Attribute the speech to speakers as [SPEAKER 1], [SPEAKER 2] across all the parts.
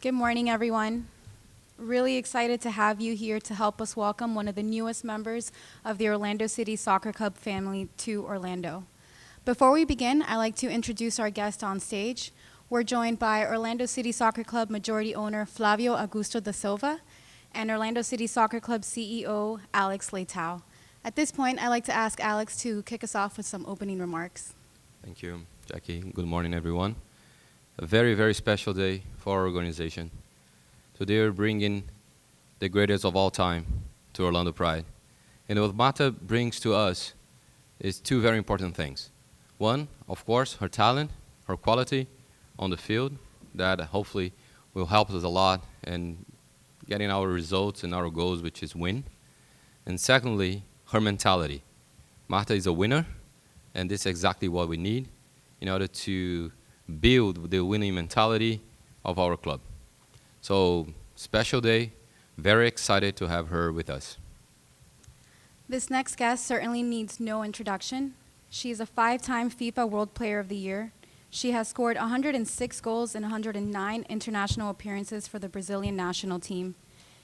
[SPEAKER 1] Good morning, everyone. Really excited to have you here to help us welcome one of the newest members of the Orlando City Soccer Club family to Orlando. Before we begin, I'd like to introduce our guest on stage. We're joined by Orlando City Soccer Club majority owner Flavio Augusto da Silva and Orlando City Soccer Club CEO Alex Leitao. At this point, I'd like to ask Alex to kick us off with some opening remarks.
[SPEAKER 2] Thank you, Jackie. Good morning, everyone. A very, very special day for our organization. Today we're bringing the greatest of all time to Orlando Pride. And what Marta brings to us is two very important things. One, of course, her talent, her quality on the field that hopefully will help us a lot in getting our results and our goals, which is win. And secondly, her mentality. Marta is a winner, and this is exactly what we need in order to build the winning mentality of our club. So, special day, very excited to have her with us.
[SPEAKER 1] This next guest certainly needs no introduction. She is a 5-time FIFA World Player of the Year. She has scored 106 goals in 109 international appearances for the Brazilian national team.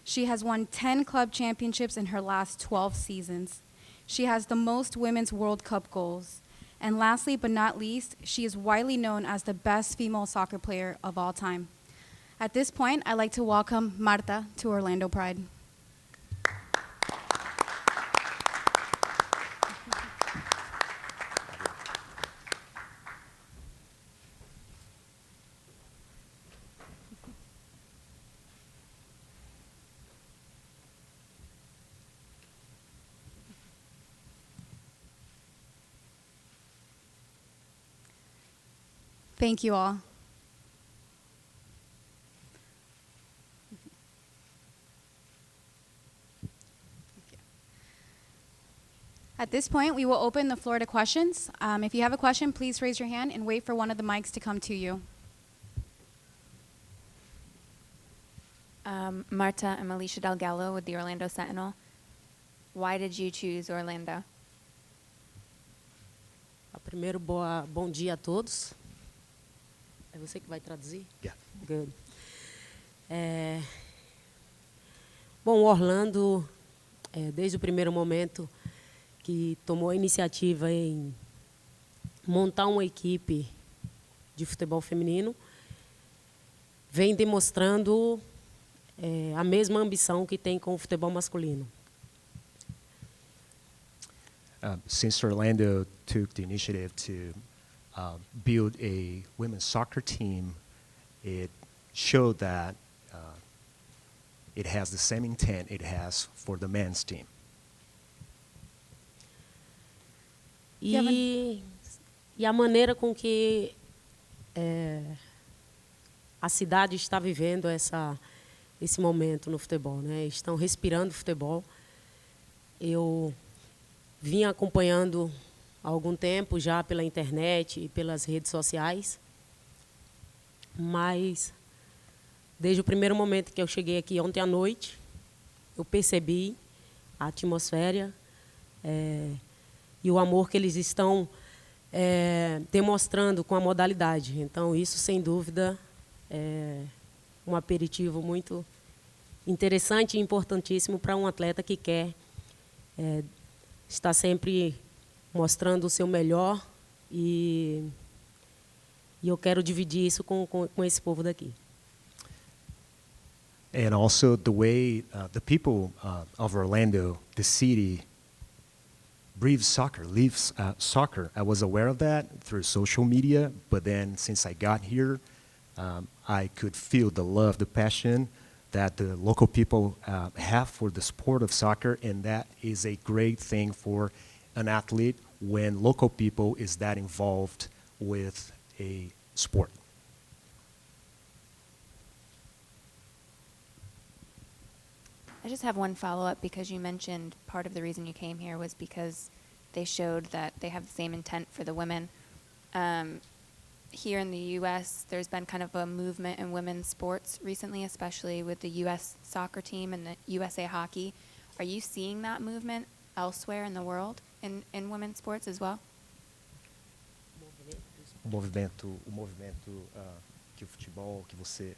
[SPEAKER 1] She has won 10 club championships in her last 12 seasons. She has the most Women's World Cup goals. And lastly but not least, she is widely known as the best female soccer player of all time. At this point, I'd like to welcome Marta to Orlando Pride. Thank you all. At this point, we will open the floor to questions. If you have a question, please raise your hand and wait for one of the mics to come to you.
[SPEAKER 3] Marta, I'm Alicia Delgado with the Orlando Sentinel. Why did you choose Orlando?
[SPEAKER 4] Primeiro, bom dia a todos. É você que vai traduzir?
[SPEAKER 5] Yeah.
[SPEAKER 4] Good. Bom, Orlando, desde o primeiro momento que tomou a iniciativa em montar uma equipe de futebol feminino, vem demonstrando a mesma ambição que tem com o futebol masculino.
[SPEAKER 5] Since Orlando took the initiative to build a women's soccer team, it showed that it has the same intent it has for the men's team.
[SPEAKER 4] E a maneira com que a cidade está vivendo esse momento no futebol, né? Estão respirando futebol. Eu vim acompanhando há algum tempo já pela internet e pelas redes sociais, mas desde o primeiro momento que eu cheguei aqui ontem à noite, eu percebi a atmosfera e o amor que eles estão demonstrando com a modalidade. Então, isso, sem dúvida, é um aperitivo muito interessante e importantíssimo para um atleta que quer estar sempre mostrando o seu melhor e eu quero dividir isso com esse povo daqui.
[SPEAKER 5] And also the way the people of Orlando, the city, breathes soccer, lives soccer. I was aware of that through social media, but then since I got here, I could feel the love, the passion that the local people have for the sport of soccer, and that is a great thing for an athlete when local people is that involved with a sport.
[SPEAKER 3] I just have one follow-up because you mentioned part of the reason you came here was because they showed that they have the same intent for the women. Here in the U.S., there's been kind of a movement in women's sports recently, especially with the U.S. soccer team and the USA Hockey. Are you seeing that movement elsewhere in the world in women's sports as well?
[SPEAKER 5] O movimento que o futebol, que você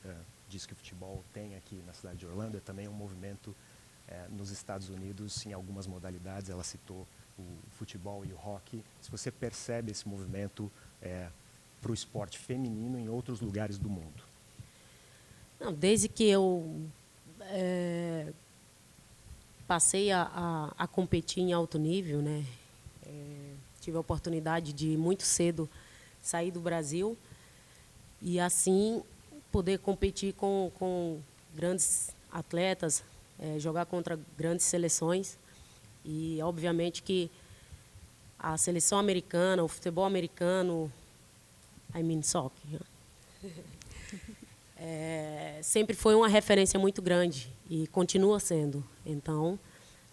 [SPEAKER 5] diz que o futebol tem aqui na cidade de Orlando, é também um movimento nos Estados Unidos, em algumas modalidades. Ela citou o futebol e o hockey. Se você percebe esse movimento para o esporte feminino em outros lugares do mundo?
[SPEAKER 4] Não, desde que eu passei a competir em alto nível, né? Tive a oportunidade de muito cedo sair do Brasil e assim poder competir com grandes atletas, jogar contra grandes seleções. E obviamente que a seleção americana, o futebol americano, soccer, sempre foi uma referência muito grande e continua sendo. Então,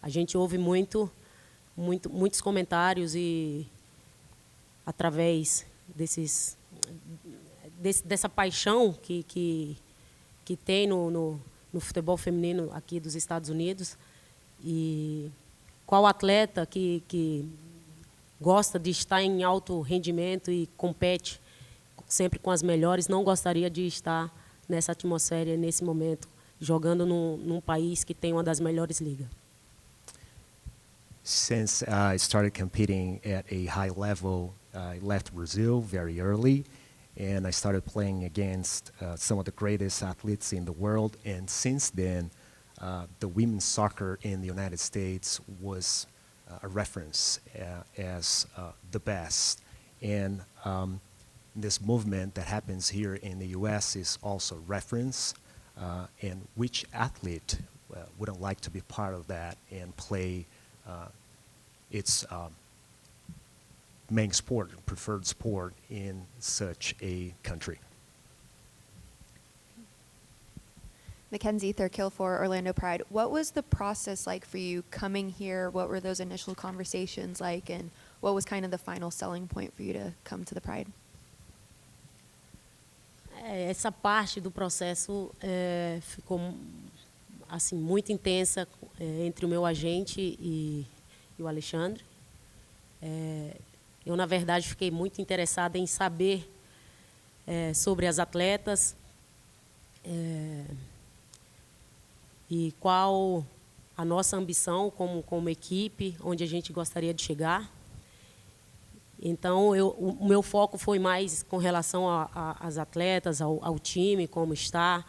[SPEAKER 4] a gente ouve muitos comentários e através dessa paixão que tem no futebol feminino aqui dos Estados Unidos. E qual atleta que gosta de estar em alto rendimento e compete sempre com as melhores não gostaria de estar nessa atmosfera, nesse momento, jogando num país que tem uma das melhores ligas?
[SPEAKER 5] Since I started competing at a high level, I left Brazil very early, and I started playing against some of the greatest athletes in the world. And since then, the women's soccer in the United States was a reference as the best. And this movement that happens here in the U.S. is also reference. And which athlete wouldn't like to be part of that and play its main sport, preferred sport in such a country?
[SPEAKER 6] Mackenzie Thurkill for Orlando Pride. What was the process like for you coming here? What were those initial conversations like, and what was kind of the final selling point for you to come to the Pride?
[SPEAKER 4] Essa parte do processo ficou assim muito intensa entre o meu agente e o Alexandre. Eu, na verdade, fiquei muito interessada em saber sobre as atletas e qual a nossa ambição como equipe, onde a gente gostaria de chegar. Então, o meu foco foi mais com relação às atletas, ao time, como está,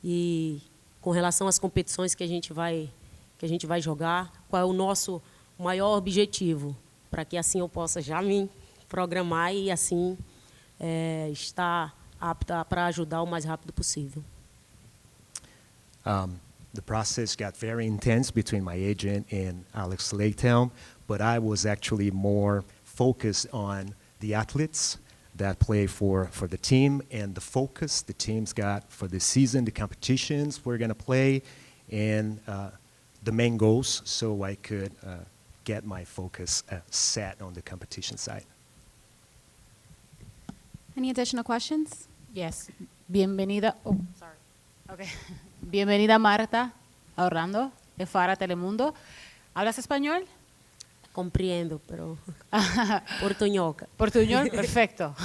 [SPEAKER 4] e com relação às competições que a gente vai jogar, qual é o nosso maior objetivo, para que assim eu possa já me programar e assim estar apta para ajudar o mais rápido possível.
[SPEAKER 5] The process got very intense between my agent and Alex Leitão, but I was actually more focused on the athletes that play for the team and the focus the team's got for the season, the competitions we're going to play, and the main goals, so I could get my focus set on the competition side.
[SPEAKER 1] Any additional questions?
[SPEAKER 7] Yes. Bienvenida. Oh, sorry. Okay. Bienvenida Marta a Orlando, de Fara Telemundo. ¿Hablas español?
[SPEAKER 4] Compreendo, pero portuñoca.
[SPEAKER 7] Portuñol, perfecto.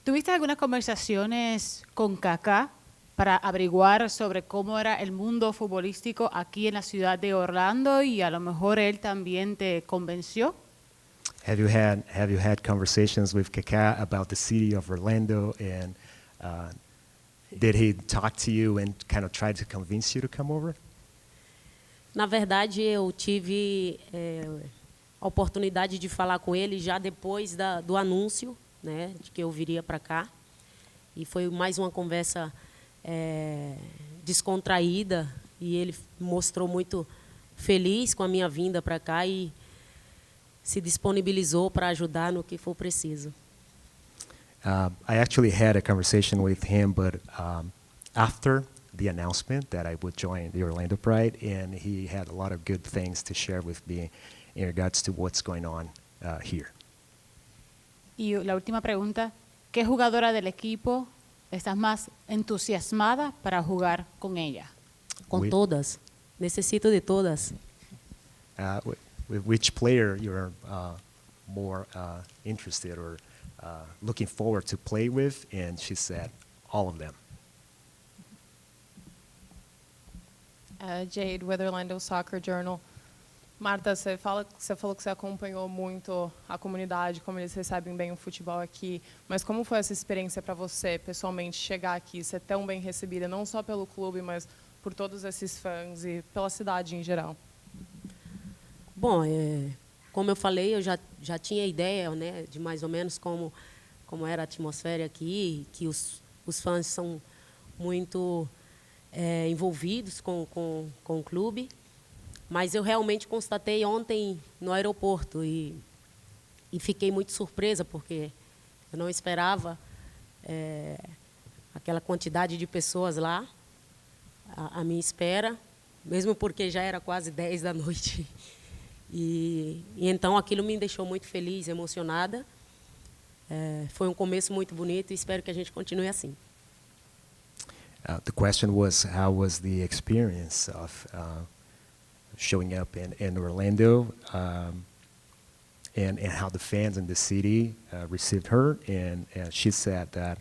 [SPEAKER 7] ¿Tuviste algunas conversaciones con Kaká para averiguar sobre cómo era el mundo futbolístico aquí en la ciudad de Orlando y a lo mejor él también te convenció?
[SPEAKER 5] Have you had conversations with Kaká about the city of Orlando, and did he talk to you and kind of try to convince you to come over?
[SPEAKER 4] Na verdade, eu tive a oportunidade de falar com ele já depois do anúncio, né, de que eu viria para cá. E foi mais uma conversa descontraída, e ele mostrou muito feliz com a minha vinda para cá e se disponibilizou para ajudar no que for preciso.
[SPEAKER 5] I actually had a conversation with him, but after the announcement that I would join the Orlando Pride, and he had a lot of good things to share with me in regards to what's going on here.
[SPEAKER 7] Y la última pregunta, ¿qué jugadora del equipo estás más entusiasmada para jugar con ella?
[SPEAKER 4] Com todas. Necessito de todas.
[SPEAKER 5] With which player you're more interested or looking forward to play with? And she said, all of them.
[SPEAKER 8] Jade, with Orlando Soccer Journal. Marta, você falou que você acompanhou muito a comunidade, como eles recebem bem o futebol aqui, mas como foi essa experiência para você, pessoalmente, chegar aqui, ser tão bem recebida, não só pelo clube, mas por todos esses fãs e pela cidade em geral?
[SPEAKER 4] Bom, como eu falei, eu já tinha ideia, né, de mais ou menos como era a atmosfera aqui, que os fãs são muito envolvidos com o clube, mas eu realmente constatei ontem no aeroporto e fiquei muito surpresa, porque eu não esperava aquela quantidade de pessoas lá, à minha espera, mesmo porque já era quase 10 da noite. E então aquilo me deixou muito feliz, emocionada. Foi um começo muito bonito e espero que a gente continue assim.
[SPEAKER 5] The question was, how was the experience of showing up in Orlando, and how the fans in the city received her? And she said that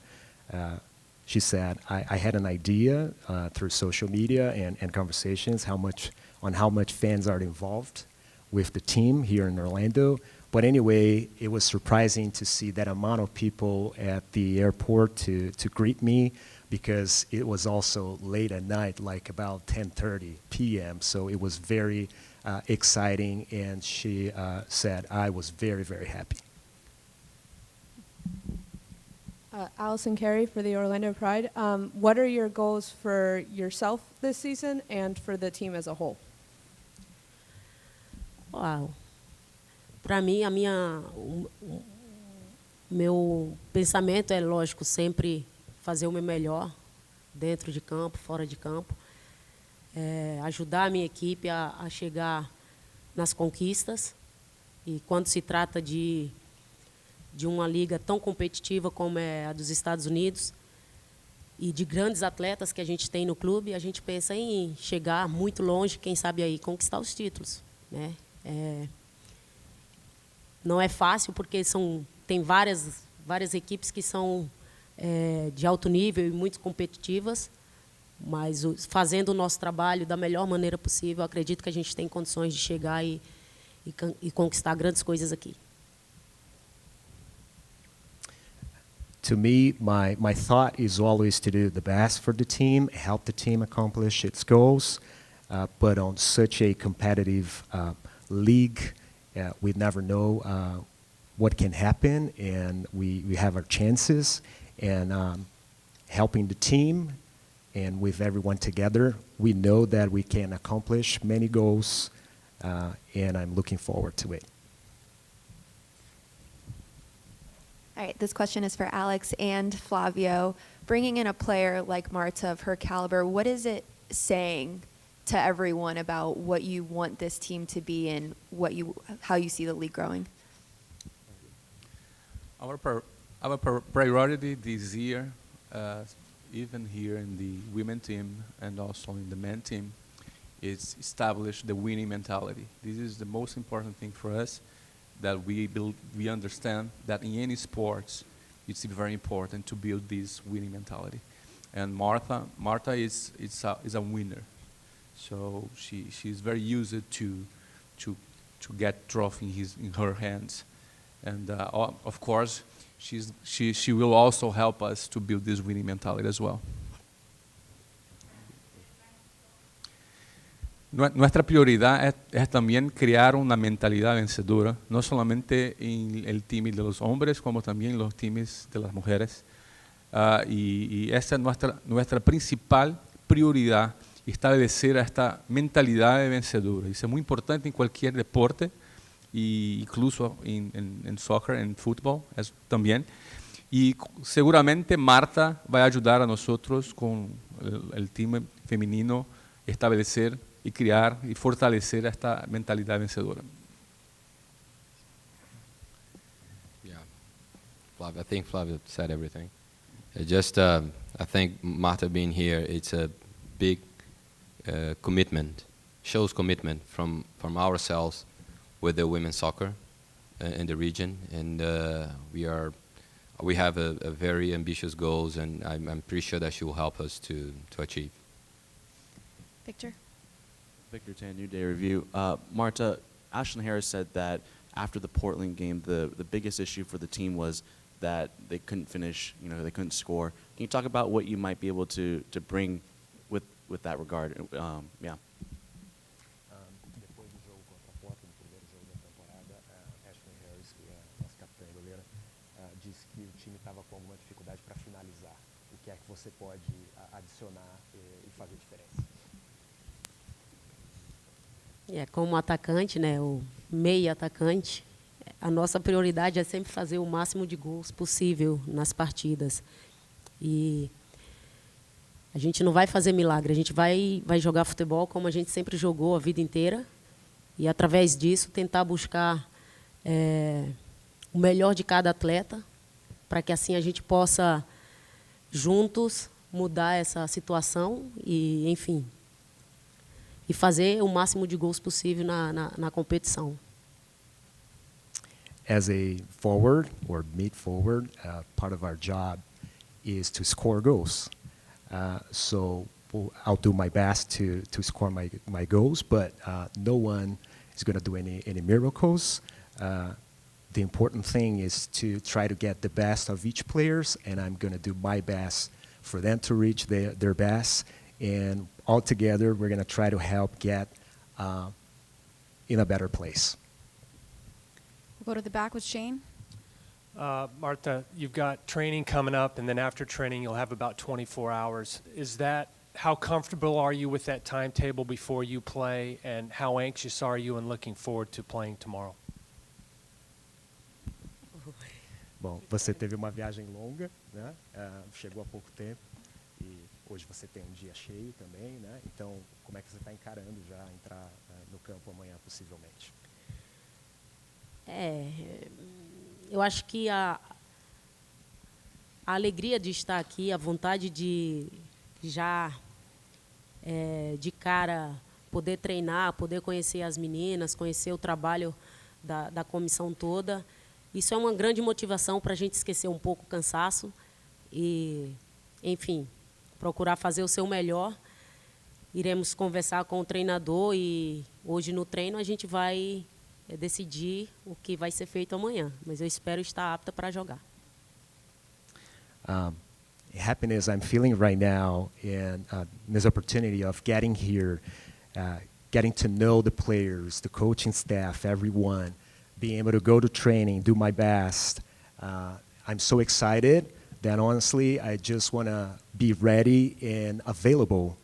[SPEAKER 5] I had an idea through social media and conversations how much fans are involved with the team here in Orlando. But anyway, it was surprising to see that amount of people at the airport to greet me, because it was also late at night, like about 10:30 p.m. So it was very exciting, and she said I was very, very happy.
[SPEAKER 9] Allison Carey for the Orlando Pride. What are your goals for yourself this season and for the team as a whole?
[SPEAKER 4] Uau. Para mim, meu pensamento é, lógico, sempre fazer o meu melhor dentro de campo, fora de campo, ajudar a minha equipe a chegar nas conquistas. E quando se trata de uma liga tão competitiva como é a dos Estados Unidos e de grandes atletas que a gente tem no clube, a gente pensa em chegar muito longe, quem sabe aí conquistar os títulos, né? Não é fácil, porque tem várias equipes que são de alto nível e muito competitivas, mas fazendo o nosso trabalho da melhor maneira possível, acredito que a gente tem condições de chegar e conquistar grandes coisas aqui.
[SPEAKER 5] To me, my thought is always to do the best for the team, help the team accomplish its goals, but on such a competitive league, we never know what can happen, and we have our chances, and helping the team and with everyone together, we know that we can accomplish many goals, and I'm looking forward to it.
[SPEAKER 6] All right, this question is for Alex and Flavio. Bringing in a player like Marta of her caliber, what is it saying to everyone about what you want this team to be and how you see the league growing?
[SPEAKER 10] Our priority this year, even here in the women team and also in the men team, is establish the winning mentality. This is the most important thing for us, that we understand that in any sports, it's very important to build this winning mentality. And Marta is a winner. So she's very used to get trophy in her hands, and of course she will also help us to build this winning mentality as well. Nuestra prioridad es también crear una mentalidad vencedora, no solamente en el team de los hombres, como también en los teams de las mujeres. Y esa es nuestra principal prioridad, establecer esta mentalidad de vencedora. Isso é muito importante em qualquer deporte, e incluso en soccer, en fútbol también. Y seguramente Marta va a ayudar a nosotros con el team femenino establecer y crear y fortalecer esta mentalidad vencedora.
[SPEAKER 2] Yeah, Flavio, I think Flavio said everything. I think Marta being here, it's a big commitment, shows commitment from ourselves with the women's soccer in the region, and we are we have a very ambitious goals, and I'm pretty sure that she will help us to achieve.
[SPEAKER 1] Victor?
[SPEAKER 11] Victor Tan, New Day Review. Marta, Ashlyn Harris said that after the Portland game, the biggest issue for the team was that they couldn't finish, they couldn't score. Can you talk about what you might be able to bring with that regard? Yeah.
[SPEAKER 5] Depois do jogo contra a Portland, no primeiro jogo da temporada, Ashlyn Harris, que é a nossa capitã e goleira, disse que o time estava com alguma dificuldade para finalizar. O que é que você pode adicionar e fazer diferença?
[SPEAKER 4] Como atacante, né, o meio atacante, a nossa prioridade é sempre fazer o máximo de gols possível nas partidas. E a gente não vai fazer milagre, a gente vai jogar futebol como a gente sempre jogou a vida inteira e, através disso, tentar buscar o melhor de cada atleta para que, assim, a gente possa, juntos, mudar essa situação e, enfim, e fazer o máximo de gols possível na competição.
[SPEAKER 5] As a forward or mid forward, part of our job is to score goals. So I'll do my best to score my goals, but no one is going to do any miracles. The important thing is to try to get the best of each players, and I'm going to do my best for them to reach their best. And all together, we're going to try to help get in a better place.
[SPEAKER 1] We'll go to the back with Shane.
[SPEAKER 12] Marta, you've got training coming up, and then after training, you'll have about 24 hours. How comfortable are you with that timetable before you play, and how anxious are you and looking forward to playing tomorrow?
[SPEAKER 5] Bom, você teve uma viagem longa, né? Chegou há pouco tempo e hoje você tem um dia cheio também, né? Então, como é que você está encarando já entrar no campo amanhã, possivelmente?
[SPEAKER 4] Eu acho que a alegria de estar aqui, a vontade de já de cara poder treinar, poder conhecer as meninas, conhecer o trabalho da comissão toda, isso é uma grande motivação para a gente esquecer um pouco o cansaço e, enfim, procurar fazer o seu melhor. Iremos conversar com o treinador e hoje no treino a gente vai decidir o que vai ser feito amanhã, mas eu espero estar apta para jogar.
[SPEAKER 5] Happiness I'm feeling right now, and this opportunity of getting here, getting to know the players, the coaching staff, everyone, being able to go to training, do my best. I'm so excited that honestly I just want to be ready and available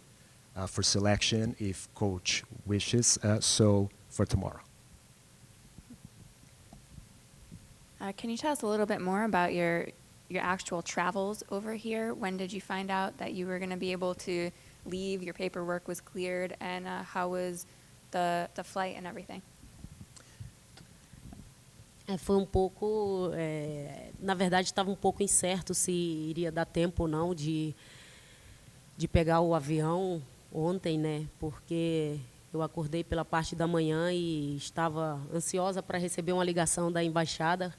[SPEAKER 5] for selection if coach wishes so for tomorrow.
[SPEAKER 3] Can you tell us a little bit more about your actual travels over here? When did you find out that you were going to be able to leave, your paperwork was cleared, and how was the flight and everything?
[SPEAKER 4] Foi um pouco, na verdade estava um pouco incerto se iria dar tempo ou não de pegar o avião ontem, né? Porque eu acordei pela parte da manhã e estava ansiosa para receber uma ligação da embaixada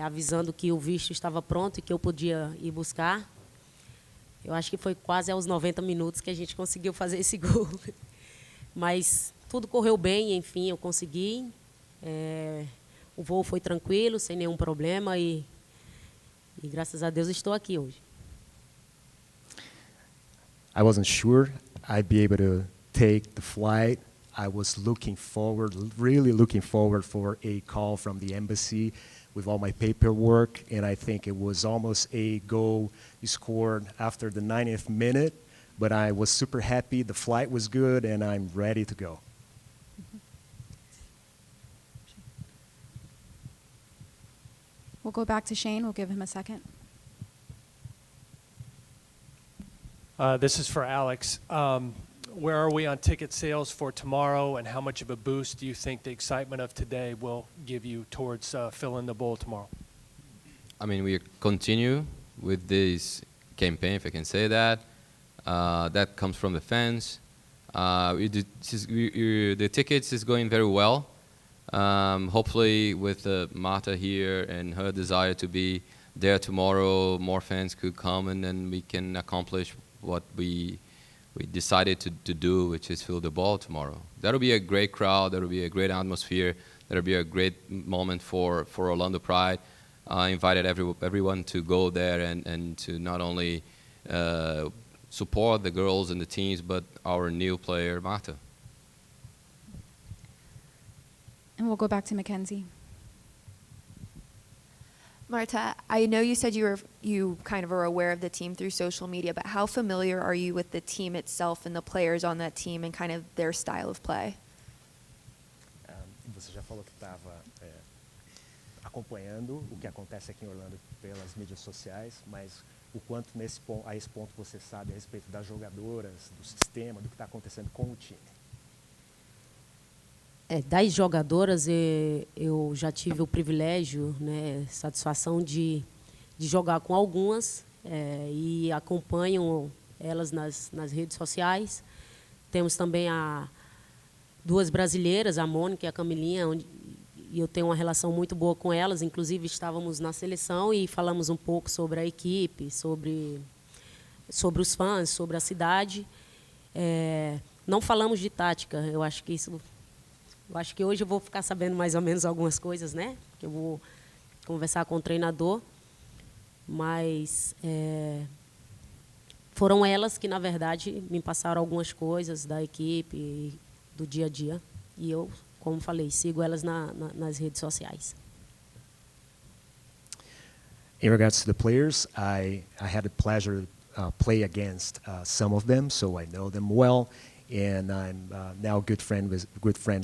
[SPEAKER 4] avisando que o visto estava pronto e que eu podia ir buscar. Eu acho que foi quase aos 90 minutos que a gente conseguiu fazer esse gol. Mas tudo correu bem, enfim, eu consegui. O voo foi tranquilo, sem nenhum problema e graças a Deus estou aqui hoje.
[SPEAKER 5] I wasn't sure I'd be able to take the flight. I was really looking forward for a call from the embassy with all my paperwork, and I think it was almost a goal scored after the 90th minute, but I was super happy, the flight was good, and I'm ready to go.
[SPEAKER 1] We'll go back to Shane. We'll give him a second.
[SPEAKER 12] This is for Alex. Where are we on ticket sales for tomorrow, and how much of a boost do you think the excitement of today will give you towards filling the bowl tomorrow?
[SPEAKER 2] I mean, we continue with this campaign, if I can say that. That comes from the fans. The tickets is going very well. Hopefully with Marta here and her desire to be there tomorrow, more fans could come, and then we can accomplish what we decided to do, which is fill the ball tomorrow. That'll be a great crowd. That'll be a great atmosphere. That'll be a great moment for Orlando Pride. I invited everyone to go there and to not only support the girls and the teams, but our new player, Marta.
[SPEAKER 1] And we'll go back to Mackenzie.
[SPEAKER 6] Marta, I know you said you kind of are aware of the team through social media, but how familiar are you with the team itself and the players on that team and kind of their style of play?
[SPEAKER 5] Você já falou que estava acompanhando o que acontece aqui em Orlando pelas mídias sociais, mas o quanto a esse ponto você sabe a respeito das jogadoras, do sistema, do que está acontecendo com o time?
[SPEAKER 4] Das jogadoras, eu já tive o privilégio, né, satisfação de jogar com algumas e acompanho elas nas redes sociais. Temos também duas brasileiras, a Mônica e a Camilinha, e eu tenho uma relação muito boa com elas. Inclusive, estávamos na seleção e falamos um pouco sobre a equipe, sobre os fãs, sobre a cidade. Não falamos de tática, eu acho que hoje eu vou ficar sabendo mais ou menos algumas coisas, né? Que eu vou conversar com o treinador, mas foram elas que, na verdade, me passaram algumas coisas da equipe, do dia a dia, e eu, como falei, sigo elas nas redes sociais.
[SPEAKER 5] In regards to the players, I had the pleasure to play against some of them, so I know them well. And I'm now good friends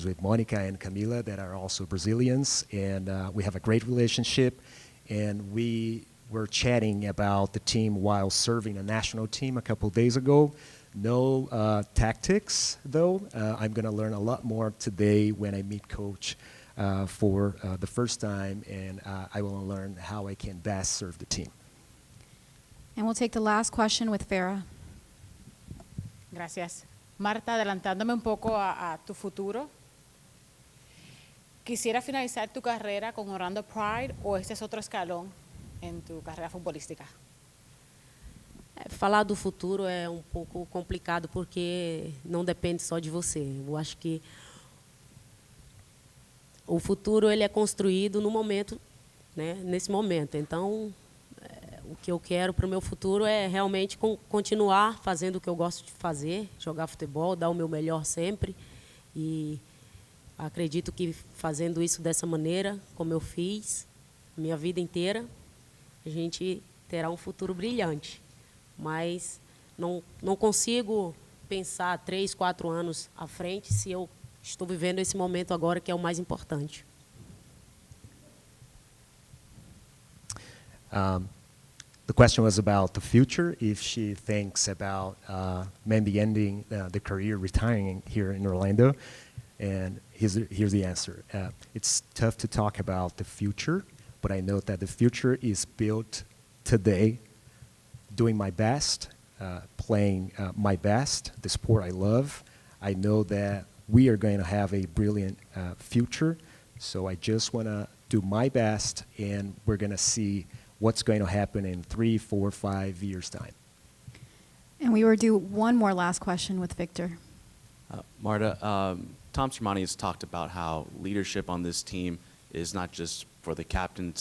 [SPEAKER 5] with Monica and Camila that are also Brazilians, and we have a great relationship. And we were chatting about the team while serving a national team a couple days ago. No tactics, though. I'm going to learn a lot more today when I meet Coach for the first time, and I will learn how I can best serve the team.
[SPEAKER 1] And we'll take the last question with Farah.
[SPEAKER 7] Gracias. Marta, adelantándome un poco a tu futuro, ¿quisiera finalizar tu carrera con Orlando Pride o este es otro escalón en tu carrera futbolística?
[SPEAKER 4] Falar do futuro é um pouco complicado porque não depende só de você. Eu acho que o futuro ele é construído no momento, né, nesse momento. Então, o que eu quero para o meu futuro é realmente continuar fazendo o que eu gosto de fazer, jogar futebol, dar o meu melhor sempre. E acredito que fazendo isso dessa maneira, como eu fiz minha vida inteira, a gente terá um futuro brilhante. Mas não consigo pensar 3, 4 anos à frente se eu estou vivendo esse momento agora, que é o mais importante.
[SPEAKER 5] The question was about the future, if she thinks about maybe ending the career, retiring here in Orlando. And here's the answer. It's tough to talk about the future, but I know that the future is built today, doing my best, playing my best, the sport I love. I know that we are going to have a brilliant future, so I just want to do my best, and we're going to see what's going to happen in 3, 4, 5 years' time.
[SPEAKER 1] And we will do one more last question with Victor.
[SPEAKER 11] Marta, Tom Sermani has talked about how leadership on this team is not just for the captain,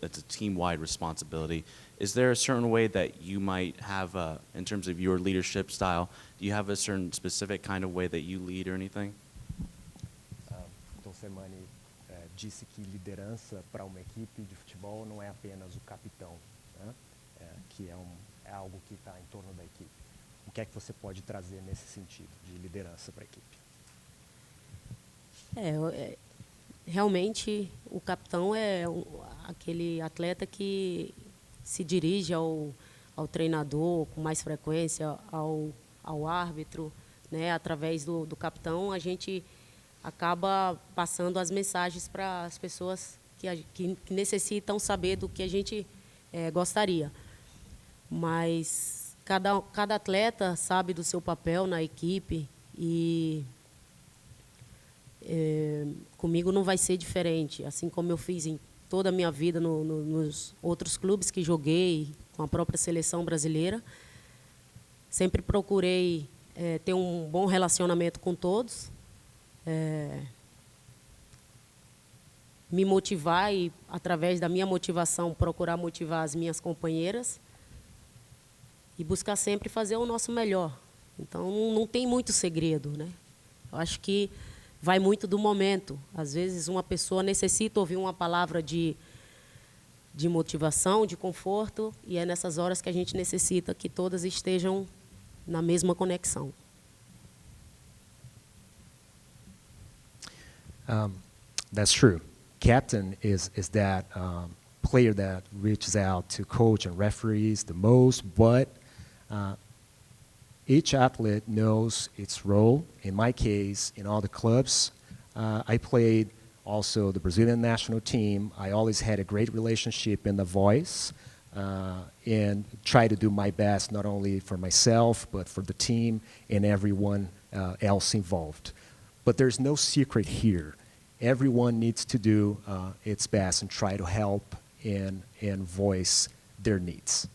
[SPEAKER 11] it's a team-wide responsibility. Is there a certain way that you might have, in terms of your leadership style, do you have a certain specific kind of way that you lead or anything?
[SPEAKER 5] Tom Sermani disse que liderança para uma equipe de futebol não é apenas o capitão, né? Que é algo que está em torno da equipe. O que é que você pode trazer nesse sentido de liderança para a equipe?
[SPEAKER 4] Realmente, o capitão é aquele atleta que se dirige ao treinador com mais frequência, ao árbitro, né? Através do capitão, a gente acaba passando as mensagens para as pessoas que necessitam saber do que a gente gostaria. Mas cada atleta sabe do seu papel na equipe e comigo não vai ser diferente. Assim como eu fiz em toda a minha vida nos outros clubes que joguei, com a própria seleção brasileira. Sempre procurei ter um bom relacionamento com todos, me motivar e, através da minha motivação, procurar motivar as minhas companheiras e buscar sempre fazer o nosso melhor. Então, não tem muito segredo, né? Eu acho que vai muito do momento. Às vezes, uma pessoa necessita ouvir uma palavra de motivação, de conforto, e é nessas horas que a gente necessita que todas estejam na mesma conexão.
[SPEAKER 5] That's true. Captain is that player that reaches out to coach and referees the most, but each athlete knows its role. In my case, in all the clubs, I played also the Brazilian national team. I always had a great relationship in the voice and try to do my best, not only for myself, but for the team and everyone else involved. But there's no secret here. Everyone needs to do its best and try to help and voice their needs.